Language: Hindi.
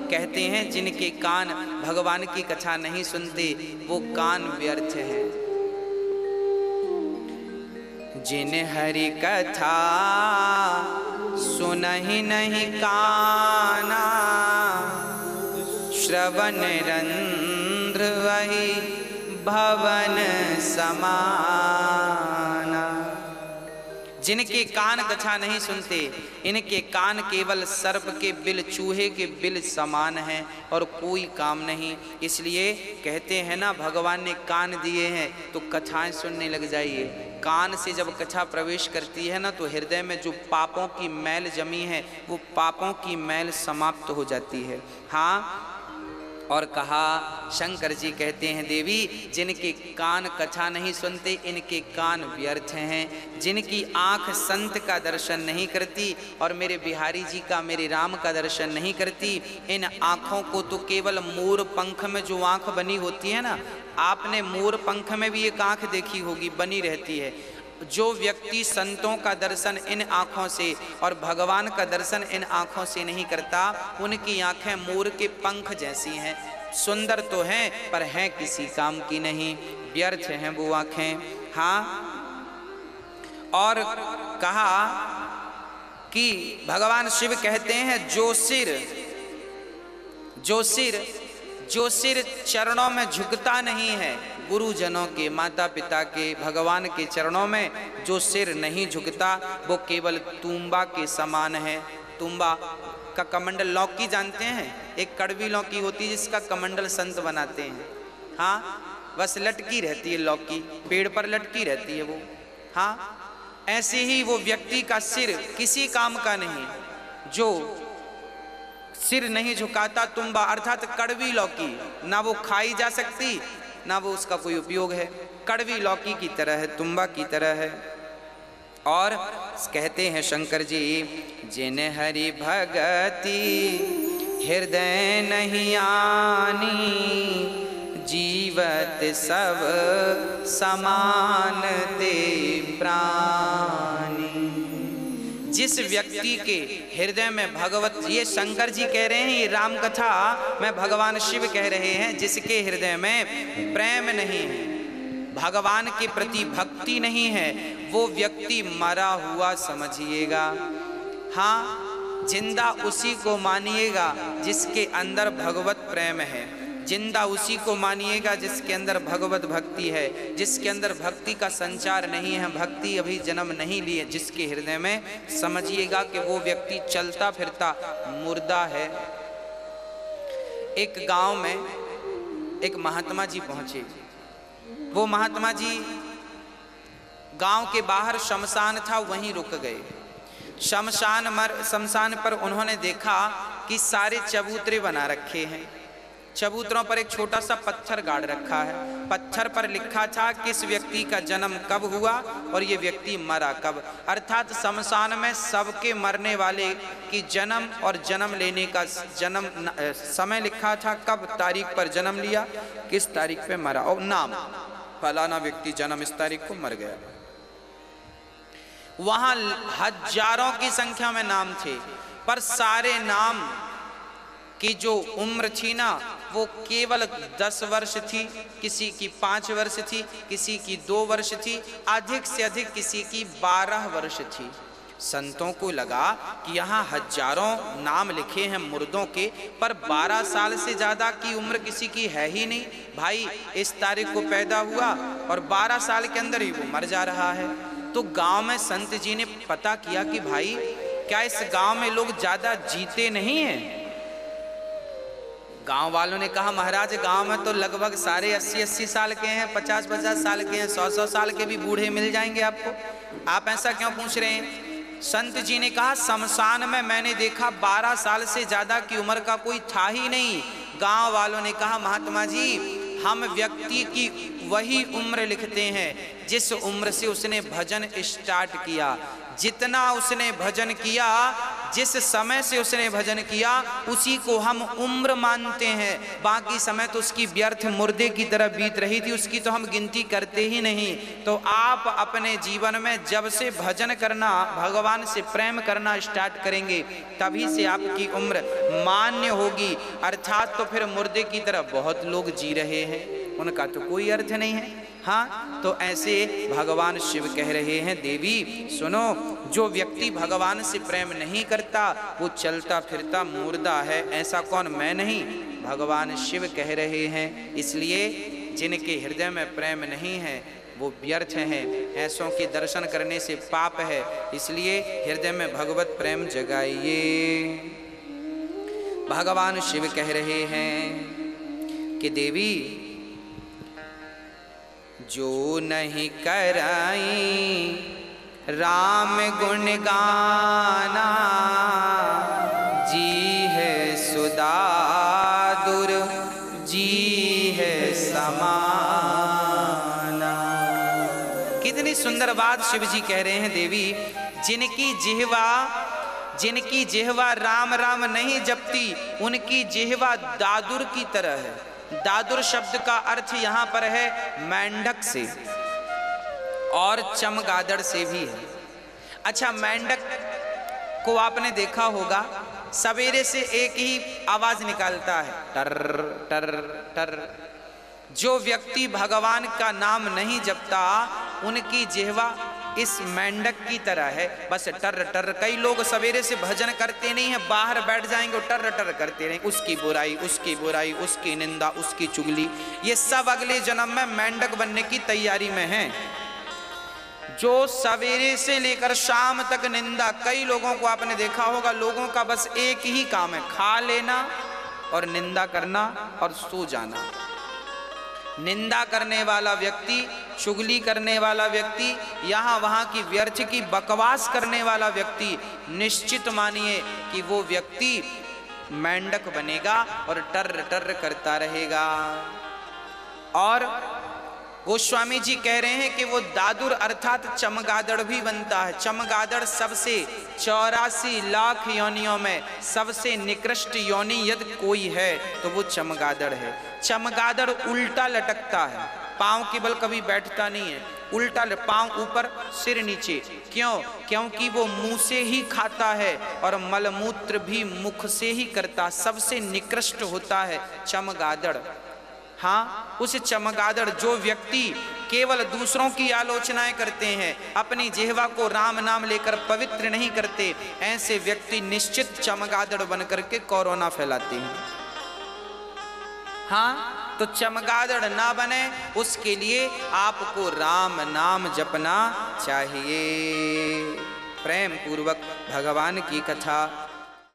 कहते हैं जिनके कान भगवान की कथा नहीं सुनते वो कान व्यर्थ है। जिन हरि कथा सुनहि नहीं काना, श्रवण रंध्र वही भवन समाना। जिनके कान कथा नहीं सुनते, इनके कान केवल सर्प के बिल, चूहे के बिल समान हैं और कोई काम नहीं। इसलिए कहते हैं ना, भगवान ने कान दिए हैं तो कथाएं सुनने लग जाइए। कान से जब कथा प्रवेश करती है ना, तो हृदय में जो पापों की मैल जमी है वो पापों की मैल समाप्त हो जाती है। हाँ, और कहा शंकर जी कहते हैं देवी, जिनके कान कथा नहीं सुनते इनके कान व्यर्थ हैं। जिनकी आँख संत का दर्शन नहीं करती और मेरे बिहारी जी का, मेरे राम का दर्शन नहीं करती, इन आँखों को तो केवल मोर पंख में जो आँख बनी होती है ना, आपने मोर पंख में भी एक आँख देखी होगी, बनी रहती है। जो व्यक्ति संतों का दर्शन इन आँखों से और भगवान का दर्शन इन आँखों से नहीं करता, उनकी आँखें मोर के पंख जैसी हैं। सुंदर तो हैं पर हैं किसी काम की नहीं, व्यर्थ हैं वो आँखें। हाँ, और कहा कि भगवान शिव कहते हैं जो सिर चरणों में झुकता नहीं है, गुरुजनों के, माता पिता के, भगवान के चरणों में जो सिर नहीं झुकता वो केवल तुम्बा के समान है। तुम्बा का कमंडल, लौकी जानते हैं, एक कड़वी लौकी होती है जिसका कमंडल संत बनाते हैं। हाँ, बस लटकी रहती है लौकी, पेड़ पर लटकी रहती है वो। हाँ, ऐसे ही वो व्यक्ति का सिर किसी काम का नहीं, जो सिर नहीं झुकाता, तुम्बा अर्थात कड़वी लौकी, ना वो खाई जा सकती ना वो उसका कोई उपयोग है, कड़वी लौकी की तरह है, तुम्बा की तरह है। और कहते हैं शंकर जी, जिन हरि भगति हृदय नहीं आनी, जीवत सब समान दे प्राणी। जिस व्यक्ति के हृदय में भगवत, ये शंकर जी कह रहे हैं, ये राम कथा में भगवान शिव कह रहे हैं, जिसके हृदय में प्रेम नहीं है, भगवान के प्रति भक्ति नहीं है, वो व्यक्ति मरा हुआ समझिएगा। हाँ, जिंदा उसी को मानिएगा जिसके अंदर भगवत प्रेम है, जिंदा उसी को मानिएगा जिसके अंदर भगवत भक्ति है। जिसके अंदर भक्ति का संचार नहीं है, भक्ति अभी जन्म नहीं लिए जिसके हृदय में, समझिएगा कि वो व्यक्ति चलता फिरता मुर्दा है। एक गांव में एक महात्मा जी पहुंचे। वो महात्मा जी गांव के बाहर शमशान था, वहीं रुक गए। शमशान पर उन्होंने देखा कि सारे चबूतरे बना रखे हैं। चबूतरों पर एक छोटा सा पत्थर गाड़ रखा है। पत्थर पर लिखा था किस व्यक्ति का जन्म कब हुआ और ये व्यक्ति मरा कब, अर्थात शमशान में सबके मरने वाले की जन्म और जन्म लेने का समय लिखा था, कब तारीख पर जन्म लिया, किस तारीख पे मरा, और नाम, फलाना व्यक्ति जन्म इस तारीख को मर गया। वहां हजारों की संख्या में नाम थे, पर सारे नाम की जो उम्र थी ना, वो केवल 10 वर्ष थी, किसी की 5 वर्ष थी, किसी की 2 वर्ष थी, अधिक से अधिक किसी की 12 वर्ष थी। संतों को लगा कि यहाँ हजारों नाम लिखे हैं मुर्दों के, पर 12 साल से ज़्यादा की उम्र किसी की है ही नहीं। भाई इस तारीख को पैदा हुआ और 12 साल के अंदर ही वो मर जा रहा है। तो गांव में संत जी ने पता किया कि भाई क्या इस गांव में लोग ज़्यादा जीते नहीं हैं। गांव वालों ने कहा महाराज गांव में तो लगभग सारे 80-80 साल के हैं, 50-50 साल के हैं, 100-100 साल के भी बूढ़े मिल जाएंगे आपको, आप ऐसा क्यों पूछ रहे हैं। संत जी ने कहा शमशान में मैंने देखा 12 साल से ज़्यादा की उम्र का कोई था ही नहीं। गांव वालों ने कहा महात्मा जी हम व्यक्ति की वही उम्र लिखते हैं जिस उम्र से उसने भजन स्टार्ट किया। जितना उसने भजन किया, जिस समय से उसने भजन किया उसी को हम उम्र मानते हैं, बाकी समय तो उसकी व्यर्थ मुर्दे की तरह बीत रही थी, उसकी तो हम गिनती करते ही नहीं। तो आप अपने जीवन में जब से भजन करना, भगवान से प्रेम करना स्टार्ट करेंगे तभी से आपकी उम्र मान्य होगी। अर्थात तो फिर मुर्दे की तरह बहुत लोग जी रहे हैं, उनका तो कोई अर्थ नहीं है। हाँ, तो ऐसे भगवान शिव कह रहे हैं, देवी सुनो, जो व्यक्ति भगवान से प्रेम नहीं करता वो चलता फिरता मुर्दा है। ऐसा कौन? मैं नहीं, भगवान शिव कह रहे हैं। इसलिए जिनके हृदय में प्रेम नहीं है वो व्यर्थ हैं, ऐसों के दर्शन करने से पाप है। इसलिए हृदय में भगवत प्रेम जगाइए। भगवान शिव कह रहे हैं कि देवी जो नहीं कराई राम गुण गाना, जी है सुदादुर जी है समाना। कितनी सुंदर बात शिव जी कह रहे हैं, देवी जिनकी जिह्वा राम राम नहीं जपती उनकी जिह्वा दादुर की तरह है। दादुर शब्द का अर्थ यहाँ पर है मेंढक से और चमगादड़ से भी है। अच्छा, मेंढक को आपने देखा होगा, सवेरे से एक ही आवाज निकालता है, टर टर टर। जो व्यक्ति भगवान का नाम नहीं जपता उनकी जिह्वा इस मेंढक की तरह है, बस टर टर। कई लोग सवेरे से भजन करते नहीं है, बाहर बैठ जाएंगे टर टर करते रहेंगे, उसकी बुराई उसकी बुराई, उसकी निंदा उसकी चुगली। ये सब अगले जन्म में मेंढक बनने की तैयारी में हैं। जो सवेरे से लेकर शाम तक निंदा, कई लोगों को आपने देखा होगा, लोगों का बस एक ही काम है, खा लेना और निंदा करना और सो जाना। निंदा करने वाला व्यक्ति, चुगली करने वाला व्यक्ति, यहाँ वहाँ की व्यर्थ की बकवास करने वाला व्यक्ति, निश्चित मानिए कि वो व्यक्ति मेंढक बनेगा और टर टर करता रहेगा। और गोस्वामी जी कह रहे हैं कि वो दादुर अर्थात चमगादड़ भी बनता है। चमगादड़ सबसे 84 लाख योनियों में सबसे निकृष्ट योनि यदि कोई है तो वो चमगादड़ है। चमगादड़ उल्टा लटकता है, पांव के बल कभी बैठता नहीं है, उल्टा पांव ऊपर सिर नीचे। क्यों? क्योंकि वो मुंह से ही खाता है और मलमूत्र भी मुख से ही करता। सबसे निकृष्ट होता है चमगादड़। हाँ, उस चमगादड़, जो व्यक्ति केवल दूसरों की आलोचनाएं करते हैं, अपनी जिह्वा को राम नाम लेकर पवित्र नहीं करते, ऐसे व्यक्ति निश्चित चमगादड़ बनकर के कोरोना फैलाते हैं। हाँ, तो चमगादड़ ना बने उसके लिए आपको राम नाम जपना चाहिए। प्रेम पूर्वक भगवान की कथा